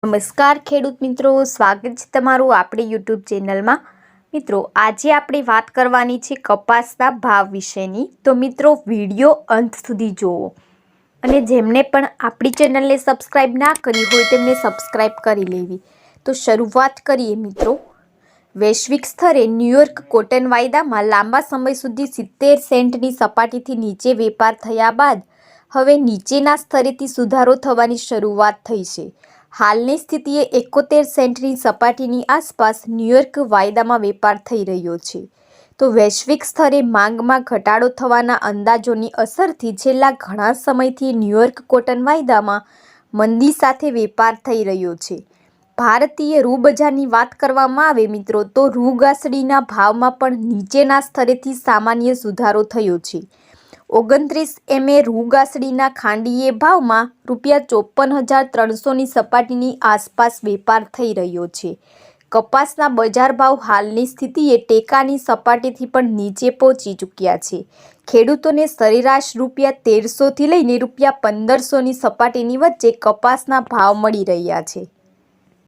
નમસ્કાર ખેડૂત મિત્રો, સ્વાગત છે તમારું આપણી યુટ્યુબ ચેનલમાં। મિત્રો, આજે આપણે વાત કરવાની છે કપાસના ભાવ વિશેની। તો મિત્રો, વિડીયો અંત સુધી જુઓ અને જેમને પણ આપણી ચેનલને સબસ્ક્રાઈબ ના કરી હોય તેમને સબસ્ક્રાઈબ કરી લેવી। તો શરૂઆત કરીએ મિત્રો। વૈશ્વિક સ્તરે ન્યૂયોર્ક કોટન વાયદામાં લાંબા સમય સુધી 70 સેન્ટની સપાટીથી નીચે વેપાર થયા બાદ હવે નીચેના સ્તરેથી સુધારો થવાની શરૂઆત થઈ છે। હાલની સ્થિતિએ 71 સેન્ટની સપાટીની આસપાસ ન્યૂયોર્ક વાયદામાં વેપાર થઈ રહ્યો છે। તો વૈશ્વિક સ્તરે માંગમાં ઘટાડો થવાના અંદાજોની અસરથી છેલ્લા ઘણા સમયથી ન્યૂયોર્ક કોટન વાયદામાં મંદી સાથે વેપાર થઈ રહ્યો છે। ભારતીય રૂ બજારની વાત કરવામાં આવે મિત્રો તો રૂ ગાંસડીના ભાવમાં પણ નીચેના સ્તરેથી સામાન્ય સુધારો થયો છે। 29 MA રૂ ગાંસડીના ખાંડીએ ભાવમાં ₹54,300ની સપાટીની આસપાસ વેપાર થઈ રહ્યો છે। કપાસના બજાર ભાવ હાલની સ્થિતિએ ટેકાની સપાટીથી પણ નીચે પહોંચી ચૂક્યા છે। ખેડૂતોને સરેરાશ ₹1,300થી લઈને ₹1,500ની સપાટીની વચ્ચે કપાસના ભાવ મળી રહ્યા છે।